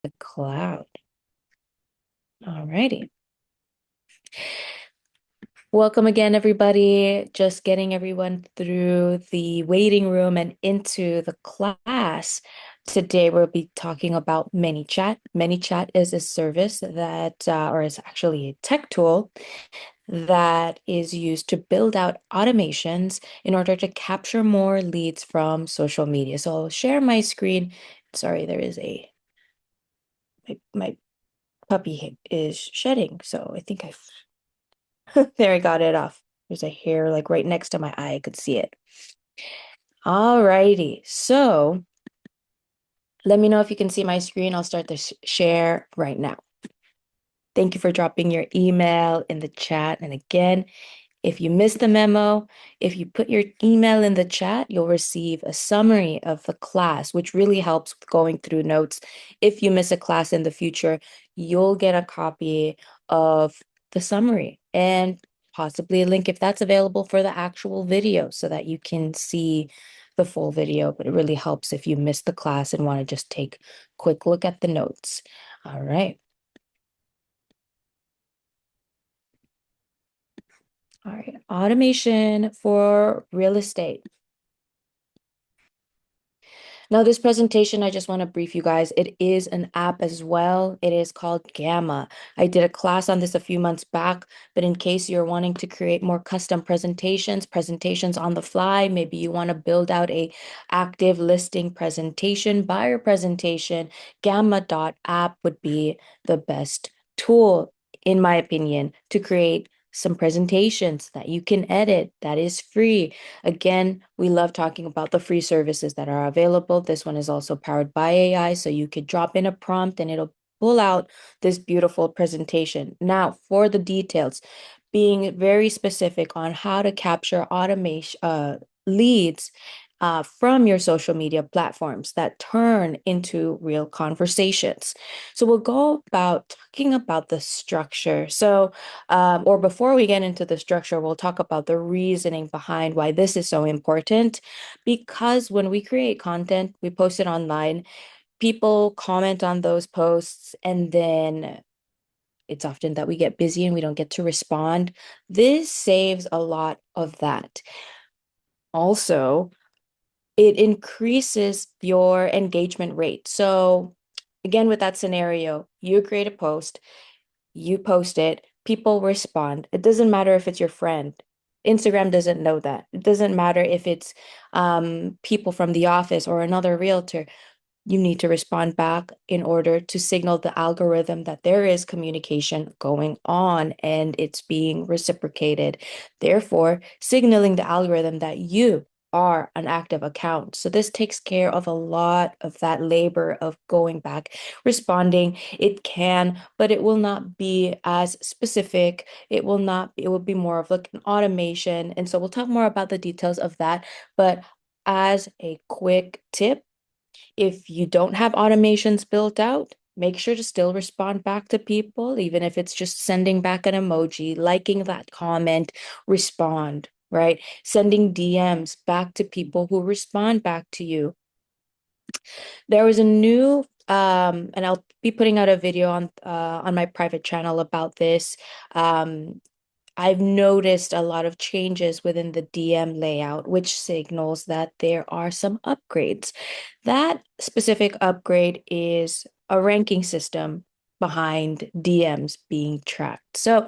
the cloud. Alrighty. Welcome again, everybody. Just getting everyone through the waiting room and into the class. Today, we'll be talking about ManyChat. ManyChat is a service that, or is actually a tech tool that is used to build out automations in order to capture more leads from social media. So I'll share my screen. Sorry, my puppy is shedding, so I think there, I got it off. There's a hair like right next to my eye. I could see it. All righty. So let me know if you can see my screen. I'll start the share right now. Thank you for dropping your email in the chat. And again, if you missed the memo, if you put your email in the chat, you'll receive a summary of the class, which really helps with going through notes. If you miss a class in the future, you'll get a copy of the summary and possibly a link if that's available for the actual video so that you can see the full video. But it really helps if you missed the class and want to just take a quick look at the notes. All right. All right. Automation for real estate. Now, this presentation, I just want to brief you guys. It is an app as well. It is called Gamma. I did a class on this a few months back, but in case you're wanting to create more custom presentations on the fly, maybe you want to build out a active listing presentation, buyer presentation, Gamma.app would be the best tool, in my opinion, to create some presentations that you can edit that is free. Again, we love talking about the free services that are available. This one is also powered by AI, so you could drop in a prompt and it'll pull out this beautiful presentation. Now, for the details, being very specific on how to capture automation leads from your social media platforms that turn into real conversations. So we'll go about talking about the structure. So, or before we get into the structure, we'll talk about the reasoning behind why this is so important. Because when we create content, we post it online, people comment on those posts, and then it's often that we get busy and we don't get to respond. This saves a lot of that. Also, it increases your engagement rate. So, again, with that scenario, you create a post, you post it, people respond. It doesn't matter if it's your friend. Instagram doesn't know that. It doesn't matter if it's people from the office or another realtor. You need to respond back in order to signal the algorithm that there is communication going on and it's being reciprocated. Therefore, signaling the algorithm that you are an active account. So this takes care of a lot of that labor of going back, responding. It can, but it will not be as specific. It will be more of like an automation. And so we'll talk more about the details of that. But as a quick tip, if you don't have automations built out, make sure to still respond back to people, even if it's just sending back an emoji, liking that comment, respond, right? Sending DMs back to people who respond back to you. There was a new and I'll be putting out a video on my private channel about this. I've noticed a lot of changes within the DM layout, which signals that there are some upgrades. That specific upgrade is a ranking system behind DMs being tracked. So,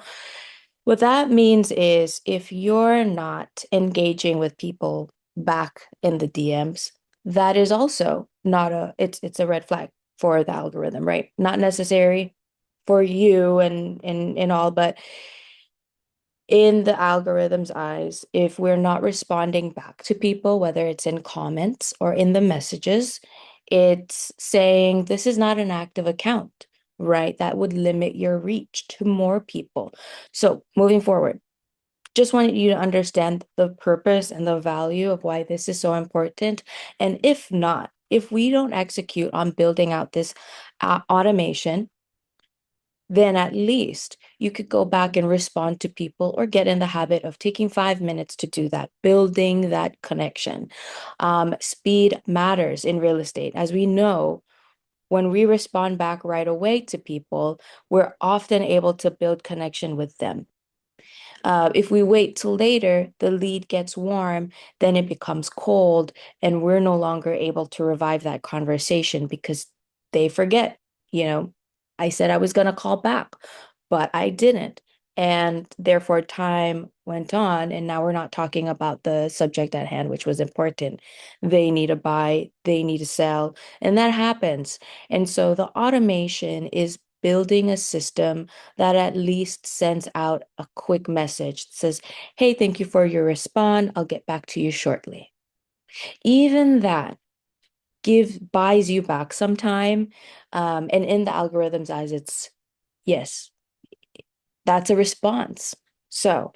what that means is if you're not engaging with people back in the DMs, that is also not it's a red flag for the algorithm, right? Not necessary for you and all, but in the algorithm's eyes, if we're not responding back to people, whether it's in comments or in the messages, it's saying this is not an active account, right? That would limit your reach to more people. So moving forward, just wanted you to understand the purpose and the value of why this is so important. And if not, if we don't execute on building out this automation, then at least you could go back and respond to people or get in the habit of taking 5 minutes to do that, building that connection. Speed matters in real estate. As we know, when we respond back right away to people, we're often able to build connection with them. If we wait till later, the lead gets warm, then it becomes cold, and we're no longer able to revive that conversation because they forget, you know, I said I was going to call back, but I didn't. And therefore, time went on, and now we're not talking about the subject at hand, which was important. They need to buy, they need to sell, and that happens. And so the automation is building a system that at least sends out a quick message that says, hey, thank you for your response. I'll get back to you shortly. Even that buys you back some time. And in the algorithm's eyes, it's yes, that's a response. So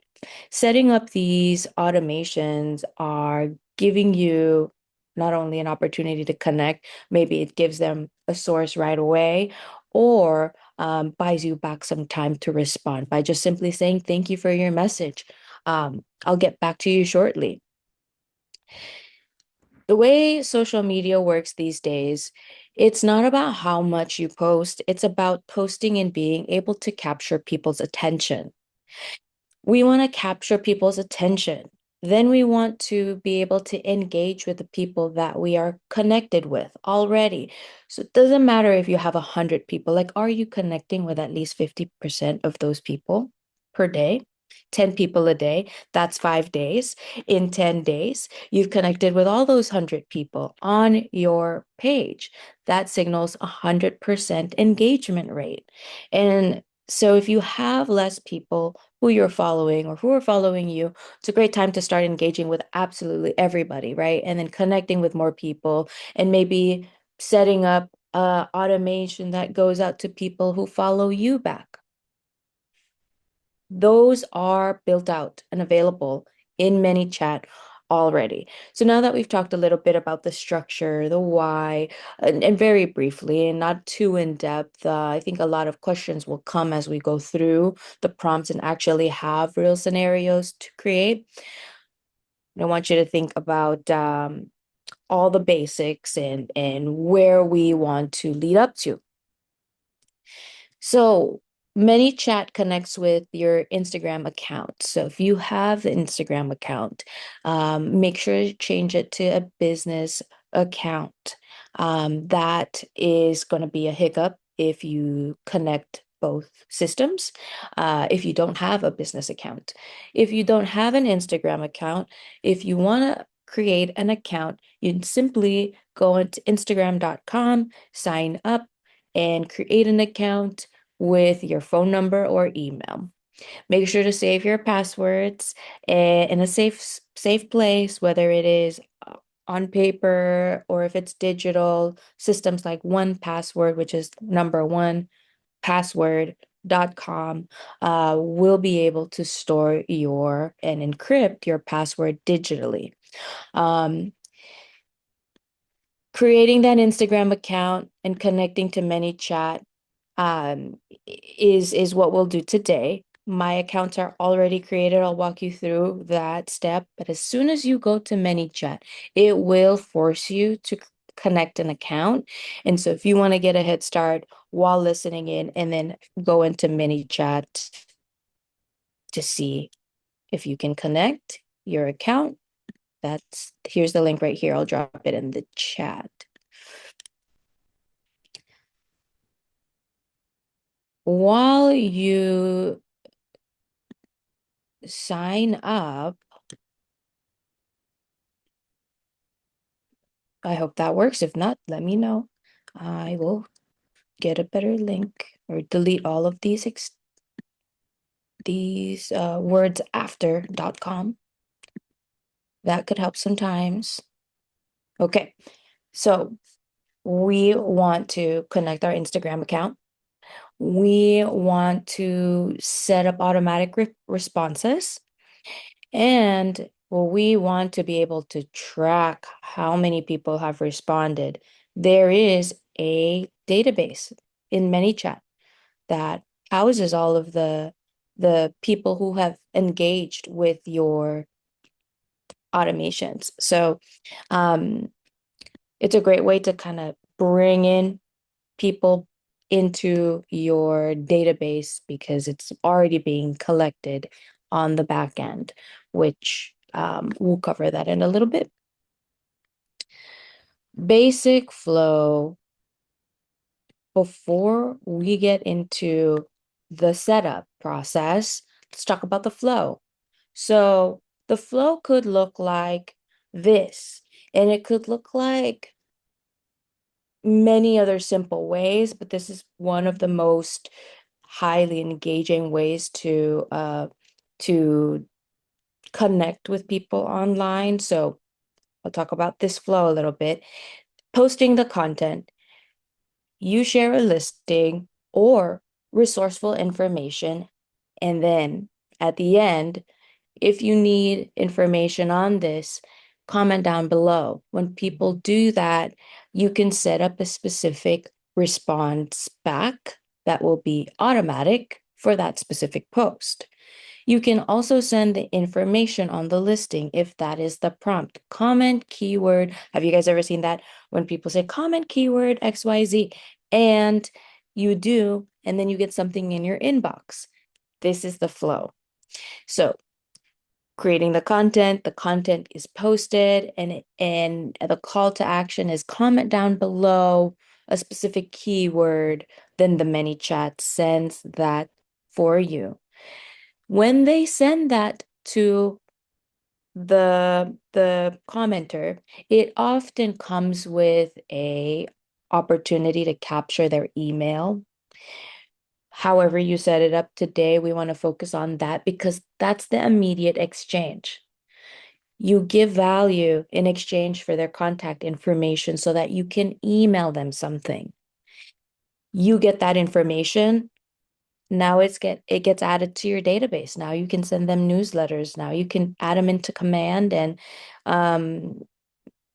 setting up these automations are giving you not only an opportunity to connect, maybe it gives them a source right away, or buys you back some time to respond by just simply saying, thank you for your message. I'll get back to you shortly. The way social media works these days, it's not about how much you post, it's about posting and being able to capture people's attention. We want to capture people's attention. Then we want to be able to engage with the people that we are connected with already. So it doesn't matter if you have 100 people, like, are you connecting with at least 50% of those people per day? 10 people a day, that's 5 days. In 10 days, you've connected with all those 100 people on your page. That signals 100% engagement rate. And so if you have less people who you're following or who are following you, it's a great time to start engaging with absolutely everybody, right? And then connecting with more people and maybe setting up automation that goes out to people who follow you back. Those are built out and available in ManyChat already. So now that we've talked a little bit about the structure, the why, and very briefly and not too in depth, I think a lot of questions will come as we go through the prompts and actually have real scenarios to create. I want you to think about all the basics and where we want to lead up to. So ManyChat connects with your Instagram account. So if you have the Instagram account, make sure to change it to a business account. That is going to be a hiccup if you connect both systems. If you don't have a business account, if you don't have an Instagram account, if you want to create an account, you simply go into Instagram.com, sign up, and create an account with your phone number or email. Make sure to save your passwords in a safe place, whether it is on paper or if it's digital. Systems like 1Password, which is number one, password.com, will be able to store your and encrypt your password digitally. Creating that Instagram account and connecting to ManyChat um, is what we'll do today. My accounts are already created. I'll walk you through that step. But as soon as you go to ManyChat, it will force you to connect an account. And so if you want to get a head start while listening in and then go into ManyChat to see if you can connect your account, here's the link right here. I'll drop it in the chat. While you sign up, I hope that works. If not, let me know. I will get a better link or delete all of these words after.com. That could help sometimes. Okay, so we want to connect our Instagram account. We want to set up automatic responses. And well, we want to be able to track how many people have responded. There is a database in ManyChat that houses all of the people who have engaged with your automations. So it's a great way to kind of bring in people into your database because it's already being collected on the back end, which we'll cover that in a little bit. Basic flow. Before we get into the setup process, let's talk about the flow. So the flow could look like this, and it could look like many other simple ways, but this is one of the most highly engaging ways to connect with people online. So I'll talk about this flow a little bit. Posting the content, you share a listing or resourceful information, and then at the end, if you need information on this, comment down below. When people do that, you can set up a specific response back that will be automatic for that specific post. You can also send the information on the listing if that is the prompt. Comment keyword. Have you guys ever seen that when people say comment keyword XYZ and you do, and then you get something in your inbox? This is the flow. So creating the content is posted, and the call to action is comment down below a specific keyword, then the ManyChat sends that for you. When they send that to the commenter, it often comes with a opportunity to capture their email. However you set it up today, we want to focus on that because that's the immediate exchange. You give value in exchange for their contact information so that you can email them something. You get that information. Now it gets added to your database. Now you can send them newsletters. Now you can add them into command and um,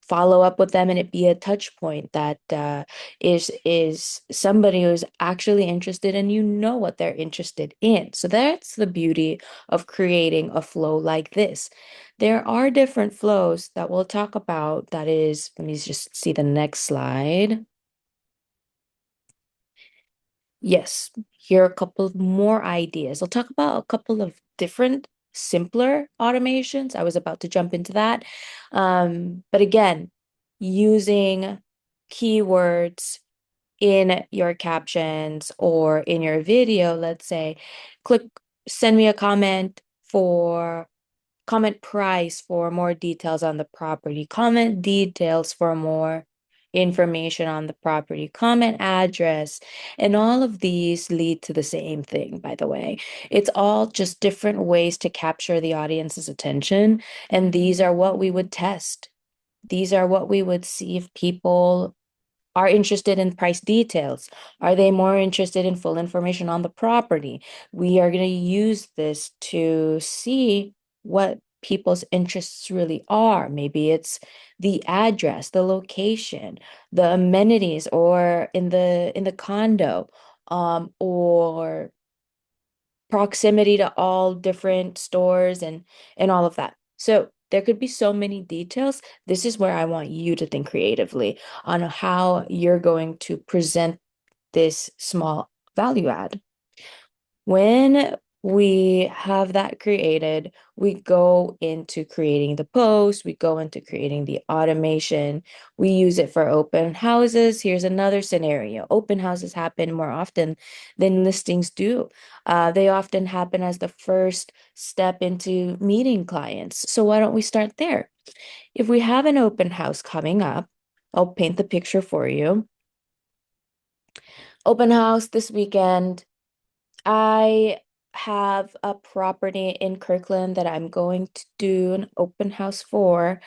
follow up with them, and it be a touch point that is somebody who's actually interested, and you know what they're interested in. So that's the beauty of creating a flow like this. There are different flows that we'll talk about. That is, let me just see the next slide. Yes, here are a couple of more ideas. I'll talk about a couple of different, simpler automations. I was about to jump into that. But again, using keywords in your captions or in your video, let's say, click send me a comment price for more details on the property, comment details for more information on the property, comment address, and all of these lead to the same thing, by the way. It's all just different ways to capture the audience's attention, and these are what we would test. These are what we would see if people are interested in price details. Are they more interested in full information on the property? We are going to use this to see what people's interests really are. Maybe it's the address, the location, the amenities, or in the condo, or proximity to all different stores and all of that. So there could be so many details. This is where I want you to think creatively on how you're going to present this small value add. When we have that created, we go into creating the post, we go into creating the automation. We use it for open houses. Here's another scenario. Open houses happen more often than listings do. They often happen as the first step into meeting clients. So why don't we start there? If we have an open house coming up, I'll paint the picture for you. Open house this weekend. I have a property in Kirkland that I'm going to do an open house for.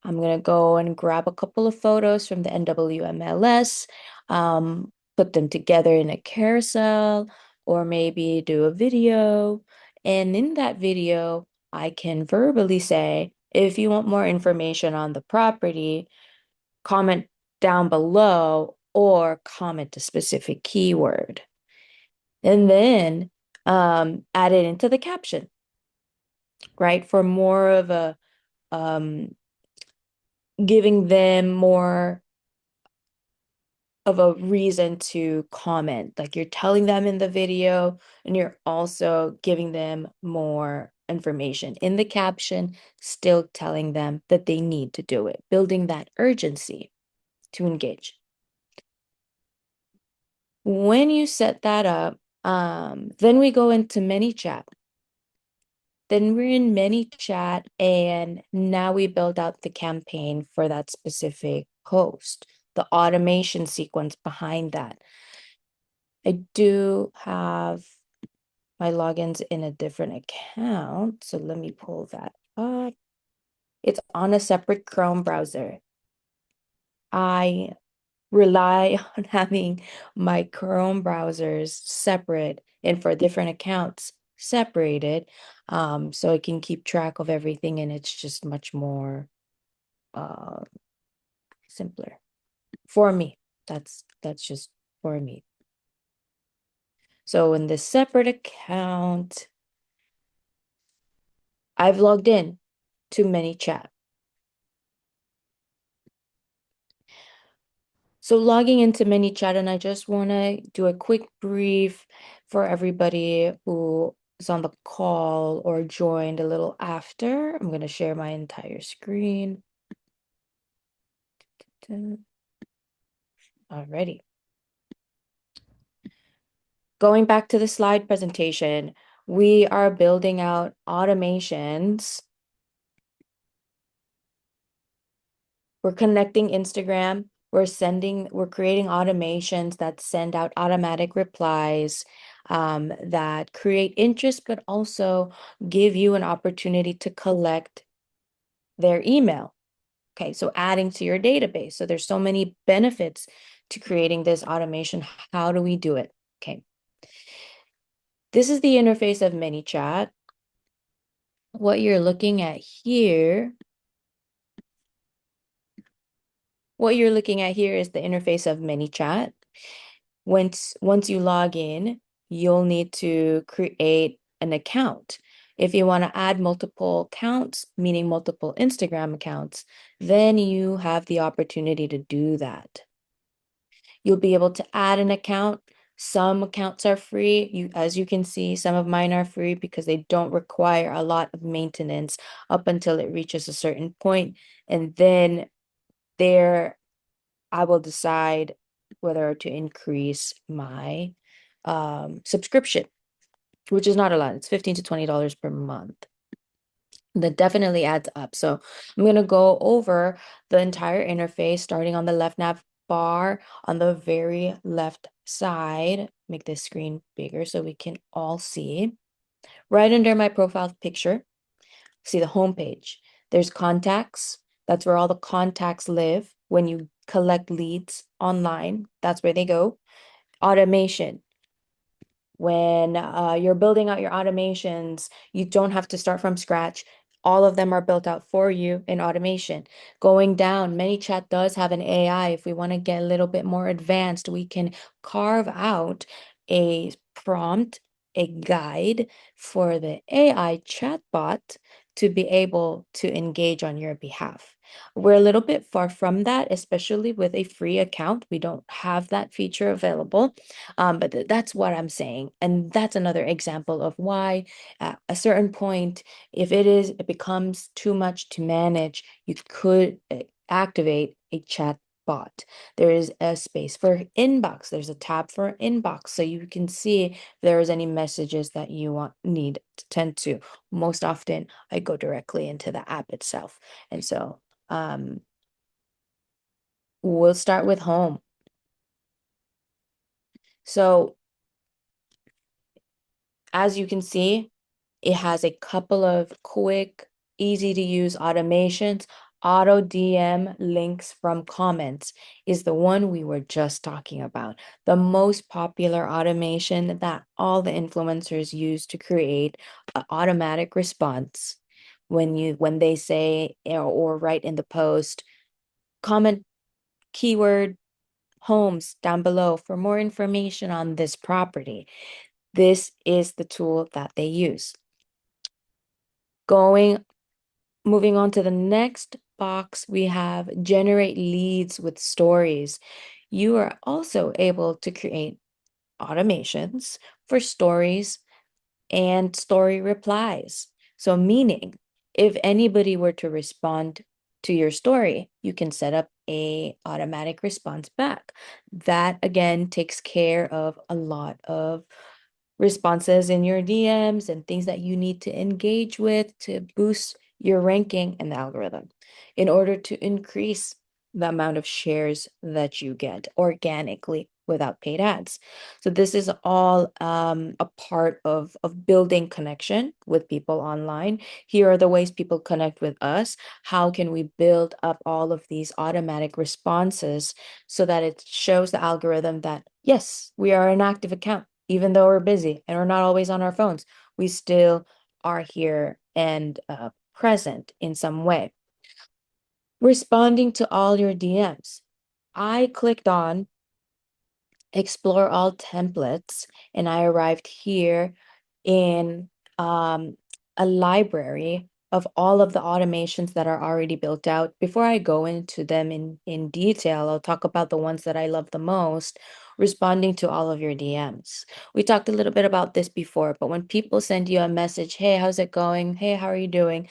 I'm going to go and grab a couple of photos from the NWMLS, put them together in a carousel, or maybe do a video. And in that video, I can verbally say, if you want more information on the property, comment down below or comment a specific keyword. And then add it into the caption, right? For more of a giving them more of a reason to comment. Like you're telling them in the video and you're also giving them more information in the caption, still telling them that they need to do it, building that urgency to engage. When you set that up, then we go into ManyChat. Then we're in ManyChat, and now we build out the campaign for that specific post, the automation sequence behind that. I do have my logins in a different account, so let me pull that up. It's on a separate Chrome browser. I rely on having my Chrome browsers separate and for different accounts separated, so I can keep track of everything and it's just much more uh, simpler for me. That's just for me. So in this separate account, I've logged in to ManyChat. So logging into ManyChat, and I just want to do a quick brief for everybody who is on the call or joined a little after. I'm going to share my entire screen. Alrighty. Going back to the slide presentation, we are building out automations. We're connecting Instagram. We're creating automations that send out automatic replies, that create interest, but also give you an opportunity to collect their email. Okay, so adding to your database. So there's so many benefits to creating this automation. How do we do it? Okay. This is the interface of ManyChat. What you're looking at here is the interface of ManyChat. Once you log in, you'll need to create an account. If you want to add multiple accounts, meaning multiple Instagram accounts, then you have the opportunity to do that. You'll be able to add an account. Some accounts are free. As you can see, some of mine are free because they don't require a lot of maintenance up until it reaches a certain point. And then there I will decide whether to increase my subscription, which is not a lot. It's $15 to $20 per month. That definitely adds up. So I'm going to go over the entire interface, starting on the left nav bar on the very left side. Make this screen bigger so we can all see. Right under my profile picture, see the home page. There's contacts. That's where all the contacts live. When you collect leads online, that's where they go. Automation. When you're building out your automations, you don't have to start from scratch. All of them are built out for you in automation. Going down, ManyChat does have an AI. If we want to get a little bit more advanced, we can carve out a prompt, a guide for the AI chatbot to be able to engage on your behalf. We're a little bit far from that, especially with a free account. We don't have that feature available. But that's what I'm saying. And that's another example of why at a certain point, if it becomes too much to manage, you could activate a chat bot. There is a space for inbox. There's a tab for inbox. So you can see if there is any messages that you need to tend to. Most often I go directly into the app itself. And so we'll start with home. So as you can see, it has a couple of quick, easy to use automations. Auto DM links from comments is the one we were just talking about. The most popular automation that all the influencers use to create an automatic response when they say or write in the post, comment keyword homes down below for more information on this property. This is the tool that they use. Moving on to the next box, we have generate leads with stories. you are also able to create automations for stories and story replies. So, meaning, if anybody were to respond to your story, you can set up a automatic response back. That again takes care of a lot of responses in your DMs and things that you need to engage with to boost your ranking in the algorithm in order to increase the amount of shares that you get organically without paid ads. So this is all a part of building connection with people online. Here are the ways people connect with us. How can we build up all of these automatic responses so that it shows the algorithm that, yes, we are an active account, even though we're busy and we're not always on our phones, we still are here and present in some way. Responding to all your DMs. I clicked on explore all templates and I arrived here in a library of all of the automations that are already built out. Before I go into them in detail, I'll talk about the ones that I love the most, responding to all of your DMs. We talked a little bit about this before, but when people send you a message, hey, how's it going? Hey, how are you doing?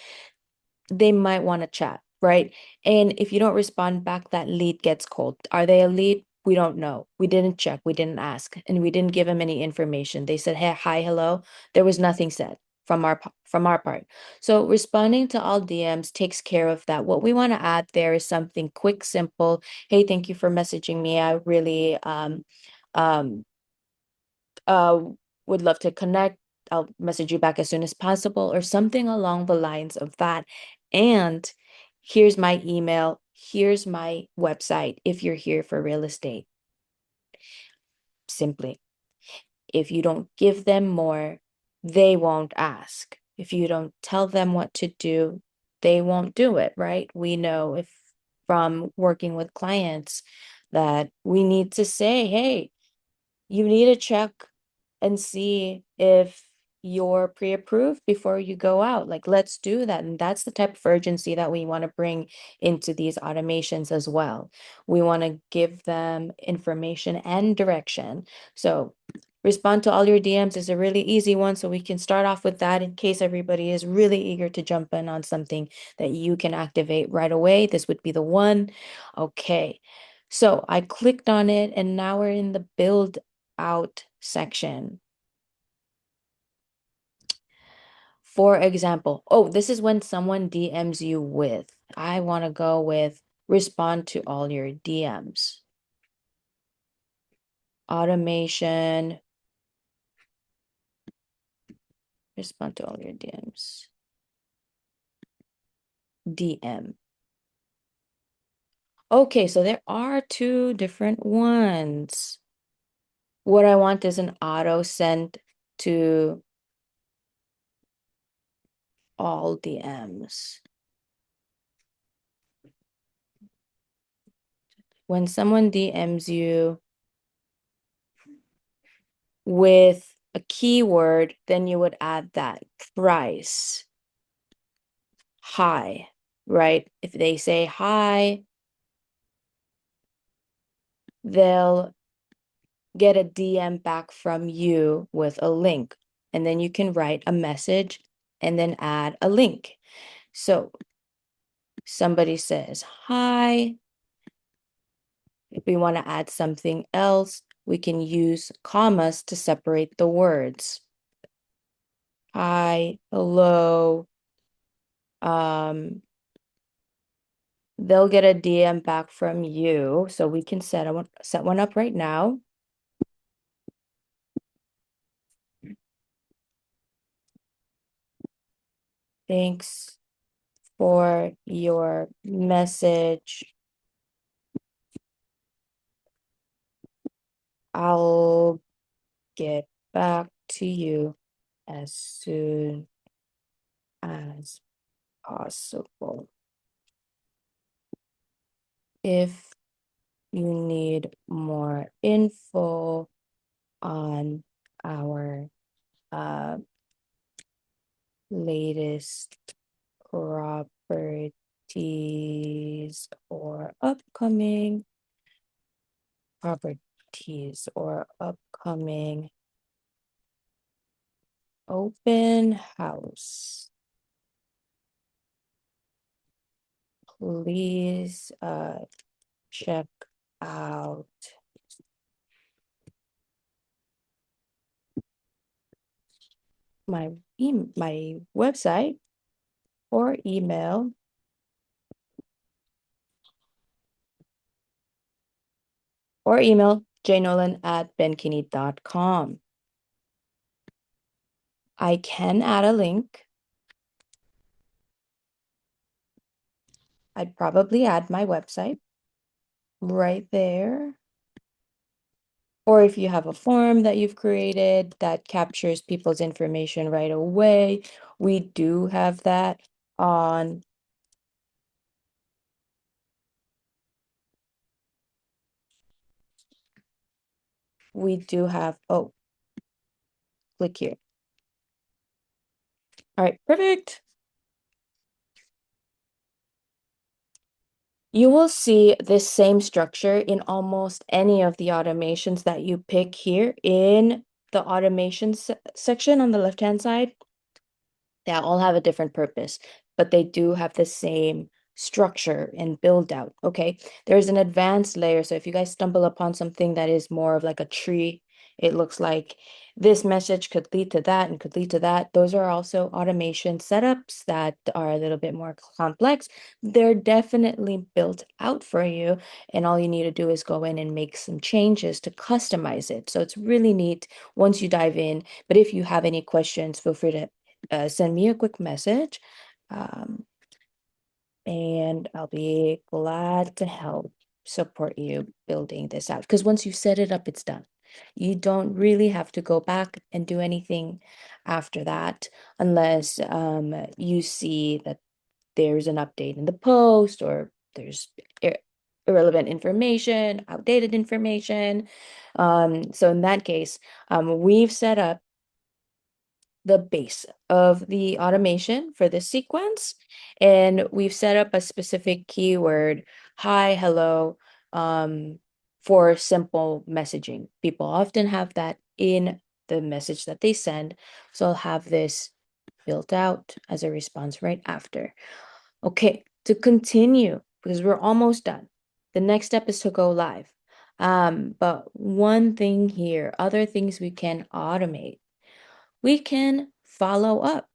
They might want to chat, right? And if you don't respond back, that lead gets cold. Are they a lead? We don't know. We didn't check. We didn't ask, and we didn't give them any information. They said, "Hey, hi, hello." There was nothing said from our part. So responding to all DMs takes care of that. What we want to add there is something quick, simple. Hey, thank you for messaging me. I really um uh would love to connect. I'll message you back as soon as possible, or something along the lines of that. And here's my email, here's my website if you're here for real estate. Simply. If you don't give them more, they won't ask. If you don't tell them what to do, they won't do it, right? We know if from working with clients that we need to say, hey, you need to check and see if you're pre-approved before you go out. Like, let's do that. And that's the type of urgency that we want to bring into these automations as well. We want to give them information and direction. So respond to all your DMs is a really easy one. So we can start off with that in case everybody is really eager to jump in on something that you can activate right away. This would be the one. Okay. So I clicked on it and now we're in the build out section. For example, oh, this is when someone DMs you with. I want to go with respond to all your DMs. Automation. Respond to all your DMs. DM. Okay, so there are two different ones. What I want is an auto send to all DMs. When someone DMs you with a keyword, then you would add that price high, right? If they say hi, they'll get a DM back from you with a link. And then you can write a message and then add a link. So somebody says hi. If we want to add something else, we can use commas to separate the words. Hi, hello. They'll get a DM back from you. So we can set one up right now. Thanks for your message. I'll get back to you as soon as possible. If you need more info on our latest properties or upcoming properties or upcoming open house, please check out my website or email jnolan@benkini.com. I can add a link. I'd probably add my website right there. Or if you have a form that you've created that captures people's information right away, we do have that on. We do have, oh, click here. All right, perfect. You will see this same structure in almost any of the automations that you pick here in the automation section on the left-hand side. They all have a different purpose, but they do have the same structure and build out. Okay. There's an advanced layer. So if you guys stumble upon something that is more of like a tree, it looks like this message could lead to that and could lead to that. Those are also automation setups that are a little bit more complex. They're definitely built out for you. And all you need to do is go in and make some changes to customize it. So it's really neat once you dive in. But if you have any questions, feel free to send me a quick message, and I'll be glad to help support you building this out. Because once you set it up, it's done. You don't really have to go back and do anything after that unless you see that there's an update in the post or there's irrelevant information, outdated information. So in that case, we've set up the base of the automation for this sequence. And we've set up a specific keyword, hi, hello, for simple messaging. People often have that in the message that they send. So I'll have this built out as a response right after. Okay, to continue, because we're almost done. The next step is to go live. But one thing here, other things we can automate, we can follow up.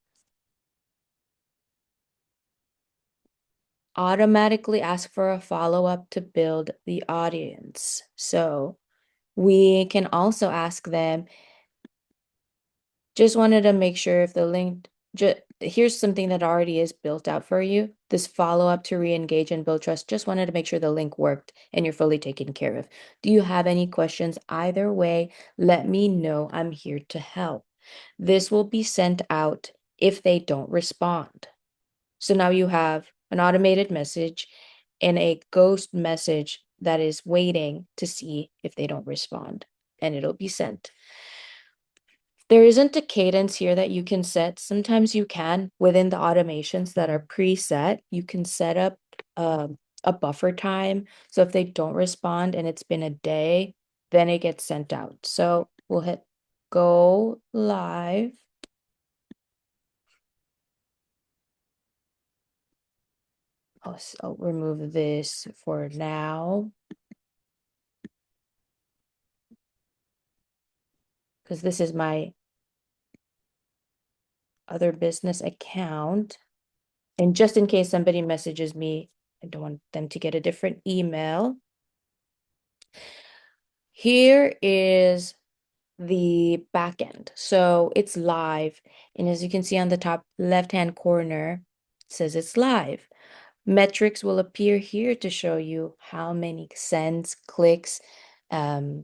Automatically ask for a follow-up to build the audience. So we can also ask them, just wanted to make sure if the link, here's something that already is built out for you. This follow-up to re-engage and build trust. Just wanted to make sure the link worked and you're fully taken care of. Do you have any questions? Either way, let me know. I'm here to help. This will be sent out if they don't respond. So now you have an automated message and a ghost message that is waiting to see if they don't respond, and it'll be sent. There isn't a cadence here that you can set. Sometimes you can within the automations that are preset. You can set up a buffer time. So if they don't respond and it's been a day, then it gets sent out. So we'll hit go live. I'll remove this for now, because this is my other business account. And just in case somebody messages me, I don't want them to get a different email. Here is the backend. So it's live. And as you can see on the top left-hand corner, it says it's live. Metrics will appear here to show you how many sends, clicks, CTR,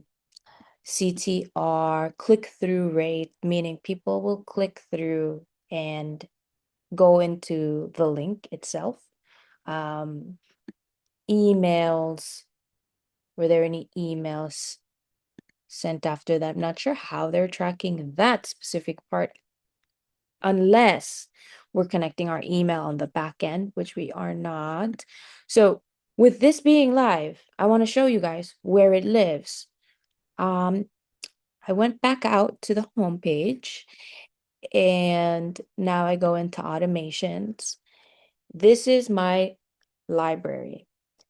click-through rate, meaning people will click through and go into the link itself. Emails, were there any emails sent after that? I'm not sure how they're tracking that specific part, unless we're connecting our email on the back end, which we are not. So With this being live, I want to show you guys where it lives. Um, I went back out to the home page and now I go into automations. This is my library.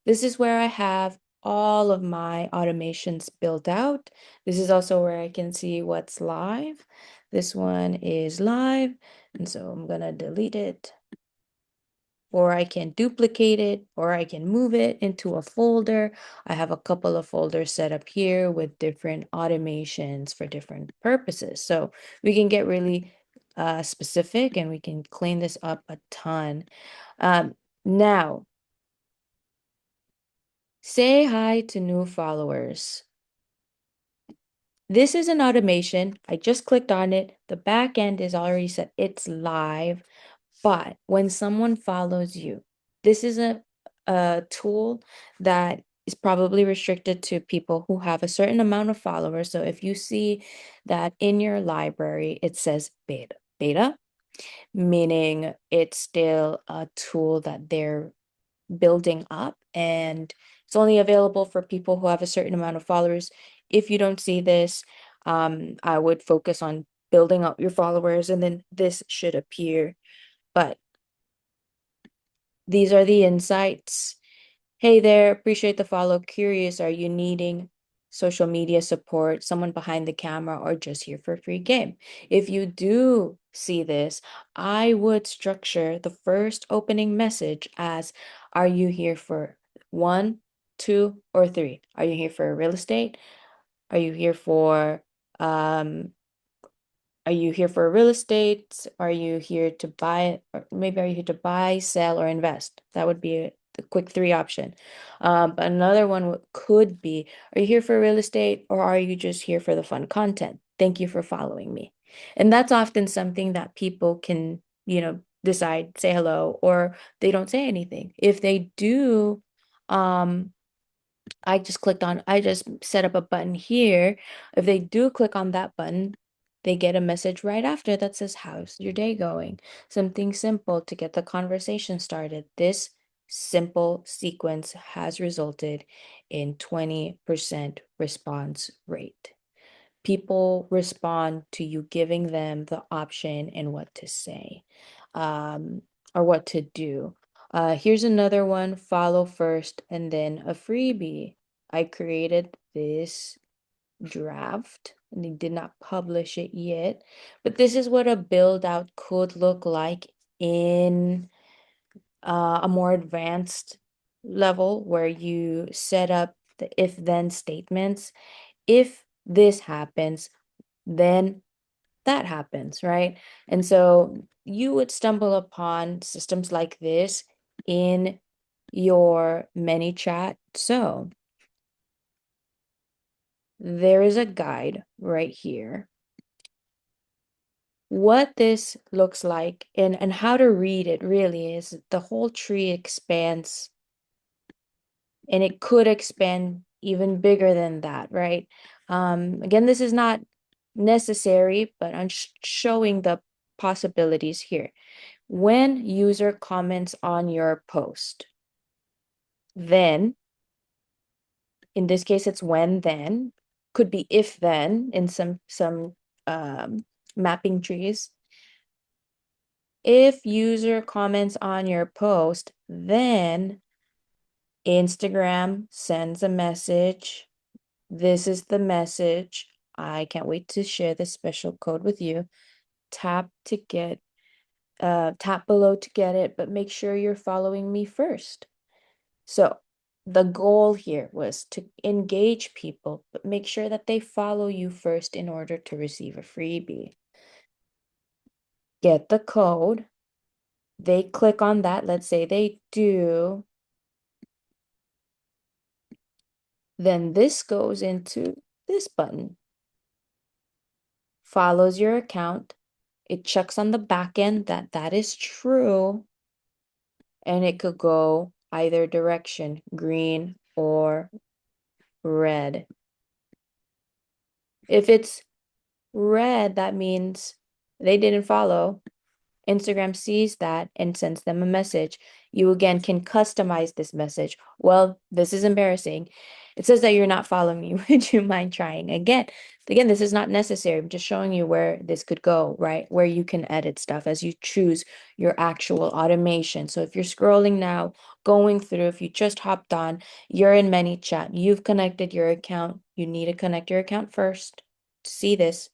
This is where I have all of my automations built out. This is also where I can see what's live. This one is live, and so I'm gonna delete it, or I can duplicate it, or I can move it into a folder. I have a couple of folders set up here with different automations for different purposes. So we can get really specific and we can clean this up a ton. Now, say hi to new followers. This is an automation. I just clicked on it. The back end is already set. It's live. But when someone follows you, this is a tool that is probably restricted to people who have a certain amount of followers. So if you see that in your library, it says beta, meaning it's still a tool that they're building up and it's only available for people who have a certain amount of followers. If you don't see this, I would focus on building up your followers and then this should appear. But these are the insights. Hey there, appreciate the follow. Curious, are you needing social media support, someone behind the camera, or just here for a free game? If you do see this, I would structure the first opening message as, are you here for one, two, or three? Are you here for real estate? Are you here for um are you here for real estate? Are you here to buy, or maybe are you here to buy, sell, or invest? That would be the quick three option. But another one could be, are you here for real estate or are you just here for the fun content? Thank you for following me. And that's often something that people can, decide, say hello, or they don't say anything. If they do, um, I just set up a button here. If they do click on that button, they get a message right after that says, how's your day going? Something simple to get the conversation started. This simple sequence has resulted in 20% response rate. People respond to you giving them the option and what to say, um, or what to do. Here's another one, follow first and then a freebie. I created this draft and they did not publish it yet, but this is what a build out could look like in a more advanced level where you set up the if then statements. If this happens, then that happens, right? And so you would stumble upon systems like this in your ManyChat. So there is a guide right here. What this looks like and how to read it really is the whole tree expands and it could expand even bigger than that, right? Again, this is not necessary, but I'm showing the possibilities here. When user comments on your post, then, in this case, it's when then, could be if then in some mapping trees. If user comments on your post, then Instagram sends a message. This is the message. I can't wait to share this special code with you. Tap to get, tap below to get it, but make sure you're following me first. So the goal here was to engage people, but make sure that they follow you first in order to receive a freebie. Get the code. They click on that. Let's say they do. Then this goes into this button. Follows your account. It checks on the back end that that is true. And it could go either direction, green or red. If it's red, that means they didn't follow. Instagram sees that and sends them a message. You again can customize this message. Well, this is embarrassing. It says that you're not following me. Would you mind trying again? Again, this is not necessary. I'm just showing you where this could go, right? Where you can edit stuff as you choose your actual automation. So if you're scrolling now, going through, if you just hopped on, you're in ManyChat, you've connected your account. You need to connect your account first to see this.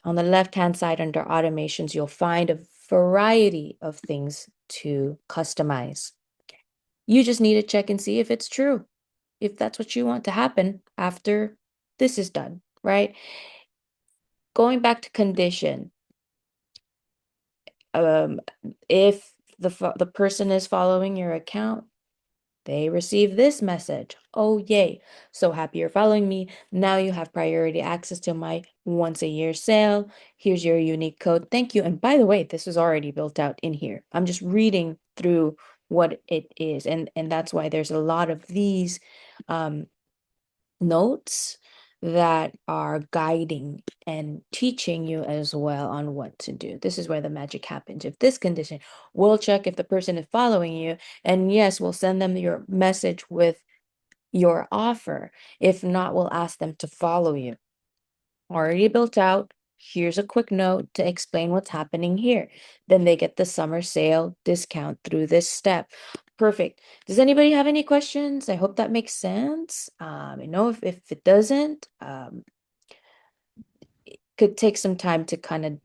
On the left-hand side under automations, you'll find a variety of things to customize. You just need to check and see if it's true, if that's what you want to happen after this is done, right? Going back to condition, um, if the person is following your account, they receive this message. Oh, yay. So happy you're following me. Now you have priority access to my once a year sale. Here's your unique code. Thank you. And by the way, this is already built out in here. I'm just reading through what it is. And that's why there's a lot of these um, notes that are guiding and teaching you as well on what to do. This is where the magic happens. If this condition, we'll check if the person is following you, and yes, we'll send them your message with your offer. If not, we'll ask them to follow you. Already built out. Here's a quick note to explain what's happening here. Then they get the summer sale discount through this step. Perfect. Does anybody have any questions? I hope that makes sense. I know if it doesn't, it could take some time to kind of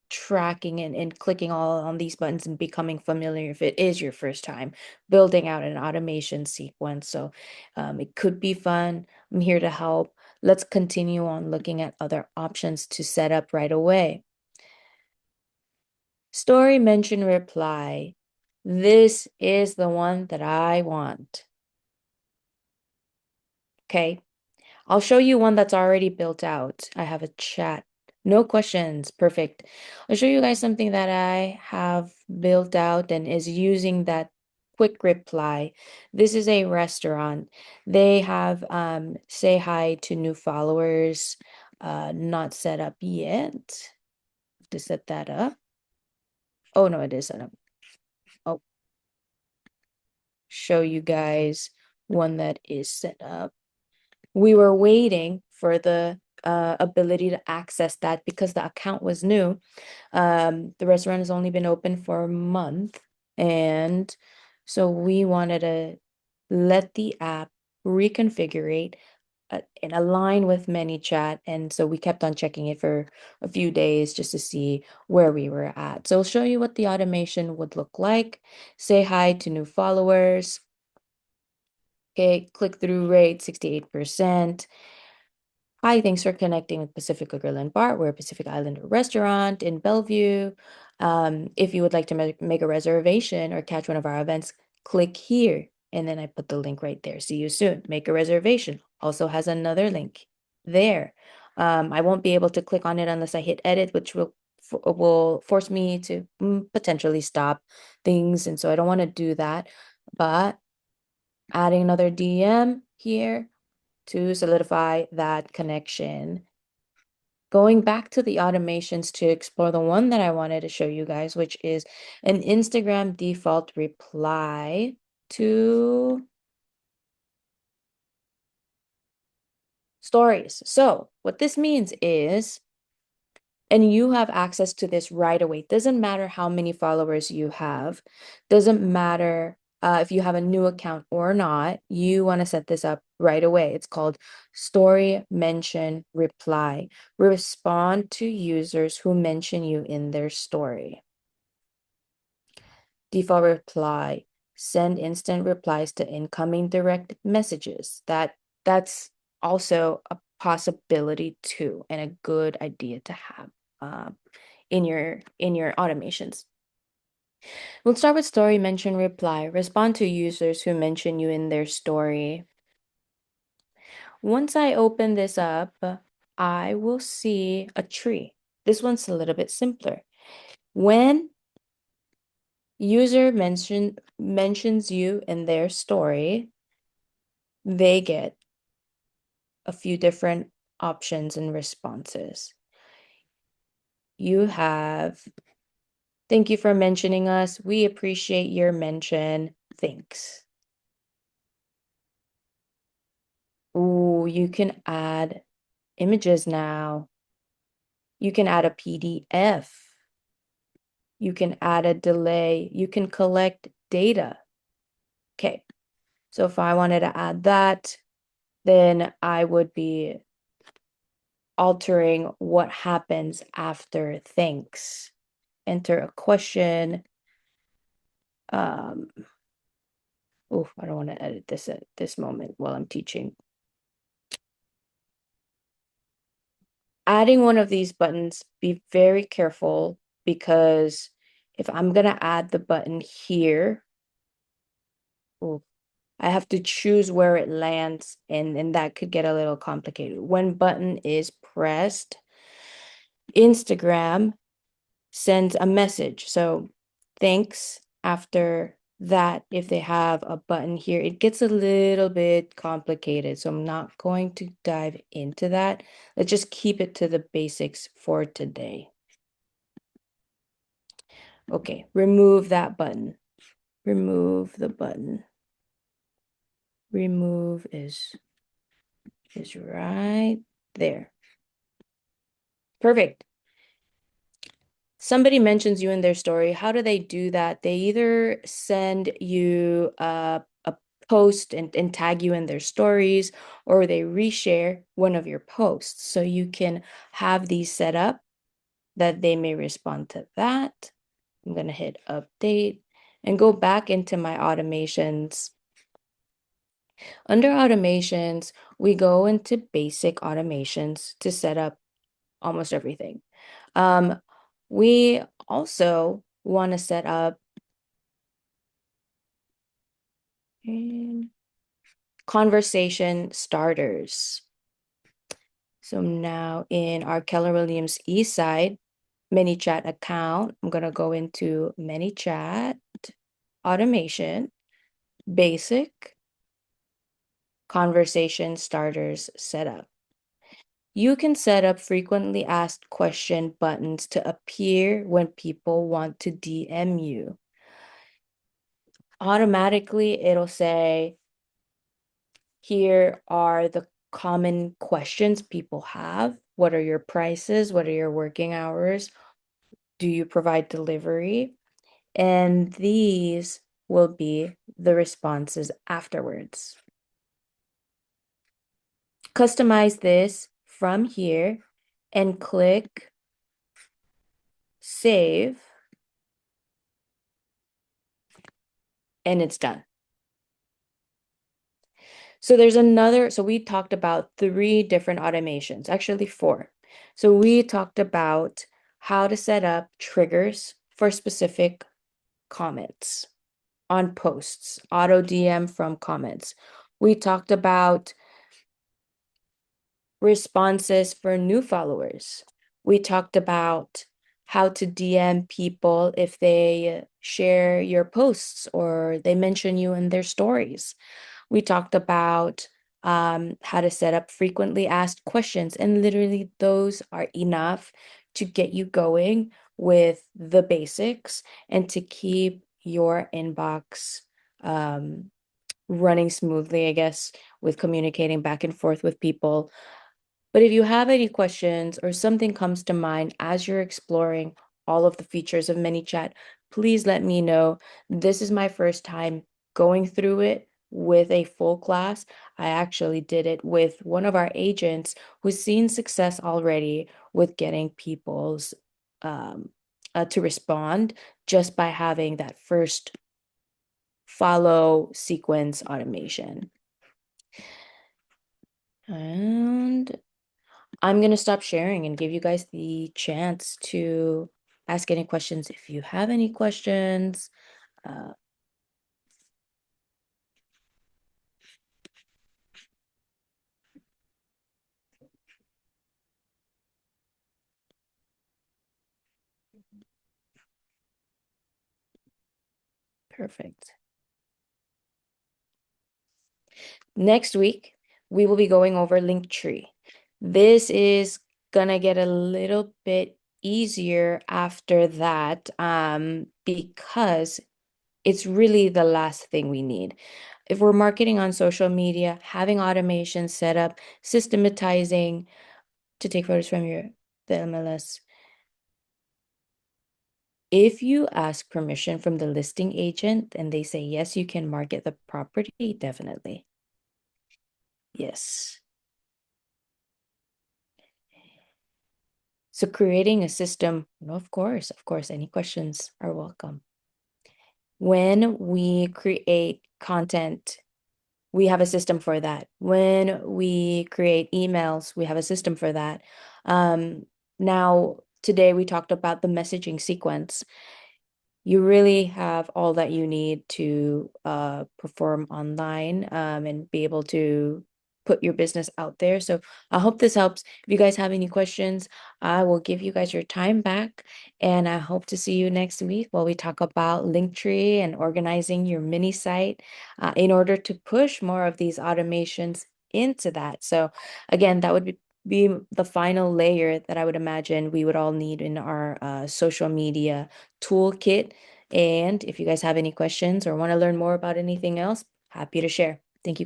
tracking and clicking all on these buttons and becoming familiar if it is your first time building out an automation sequence. So it could be fun. I'm here to help. Let's continue on looking at other options to set up right away. Story mention reply. This is the one that I want. Okay. I'll show you one that's already built out. I have a chat. No questions. Perfect. I'll show you guys something that I have built out and is using that quick reply. This is a restaurant. They have say hi to new followers, not set up yet. To set that up. Oh no, it is set up. Oh, show you guys one that is set up. We were waiting for the ability to access that because the account was new. The restaurant has only been open for a month, and so we wanted to let the app reconfigure and align with ManyChat, and so we kept on checking it for a few days just to see where we were at. So I'll show you what the automation would look like. Say hi to new followers. Okay, click-through rate 68%. Hi, thanks for connecting with Pacifica Grill and Bar. We're a Pacific Islander restaurant in Bellevue. If you would like to make a reservation or catch one of our events, click here. And then I put the link right there. See you soon. Make a reservation. Also has another link there. I won't be able to click on it unless I hit edit, which will force me to potentially stop things. And so I don't want to do that. But adding another DM here to solidify that connection. Going back to the automations to explore the one that I wanted to show you guys, which is an Instagram default reply to stories. So what this means is, and you have access to this right away. Doesn't matter how many followers you have. Doesn't matter if you have a new account or not. You want to set this up right away. It's called story mention reply. Respond to users who mention you in their story. Default reply. Send instant replies to incoming direct messages. That's also a possibility too, and a good idea to have. In your automations. We'll start with story mention reply. Respond to users who mention you in their story. Once I open this up, I will see a tree. This one's a little bit simpler. When user mentions you in their story, they get a few different options and responses. You have Thank you for mentioning us. We appreciate your mention. Thanks. Ooh, you can add images now. You can add a PDF. You can add a delay. You can collect data. Okay, so if I wanted to add that, then I would be altering what happens after thanks. Enter a question. Um, oh, I don't want to edit this at this moment while I'm teaching. Adding one of these buttons, be very careful because if I'm gonna add the button here, oh, I have to choose where it lands, and that could get a little complicated. When button is pressed, Instagram sends a message. So thanks after that, if they have a button here, it gets a little bit complicated. So I'm not going to dive into that. Let's just keep it to the basics for today. Okay, remove that button. Remove the button. Remove is right there. Perfect. Somebody mentions you in their story. How do they do that? They either send you a post and tag you in their stories, or they reshare one of your posts. So you can have these set up that they may respond to that. I'm going to hit update and go back into my automations. Under automations, we go into basic automations to set up almost everything. We also want to set up conversation starters. So now in our Keller Williams East side ManyChat account, I'm going to go into ManyChat, automation, basic, conversation starters setup. You can set up frequently asked question buttons to appear when people want to DM you. Automatically, it'll say, here are the common questions people have. What are your prices? What are your working hours? Do you provide delivery? And these will be the responses afterwards. Customize this from here and click save, and it's done. So we talked about 3 different automations, actually 4. So we talked about how to set up triggers for specific comments on posts, auto DM from comments. We talked about responses for new followers. We talked about how to DM people if they share your posts or they mention you in their stories. We talked about how to set up frequently asked questions, and literally those are enough to get you going with the basics and to keep your inbox running smoothly, I guess, with communicating back and forth with people. But if you have any questions or something comes to mind as you're exploring all of the features of ManyChat, please let me know. This is my first time going through it with a full class. I actually did it with one of our agents who's seen success already with getting people's to respond just by having that first follow sequence automation. And I'm going to stop sharing and give you guys the chance to ask any questions if you have any questions. Perfect. Next week, we will be going over Linktree. This is gonna get a little bit easier after that, because it's really the last thing we need. If we're marketing on social media, having automation set up, systematizing to take photos from the MLS. If you ask permission from the listing agent and they say yes, you can market the property, definitely. Yes. So creating a system, no, of course, any questions are welcome. When we create content, we have a system for that. When we create emails, we have a system for that. Now, today we talked about the messaging sequence. You really have all that you need to perform online, and be able to put your business out there. So I hope this helps. If you guys have any questions, I will give you guys your time back. And I hope to see you next week while we talk about Linktree and organizing your mini site in order to push more of these automations into that. So again, that would be the final layer that I would imagine we would all need in our social media toolkit. And if you guys have any questions or want to learn more about anything else, happy to share. Thank you guys.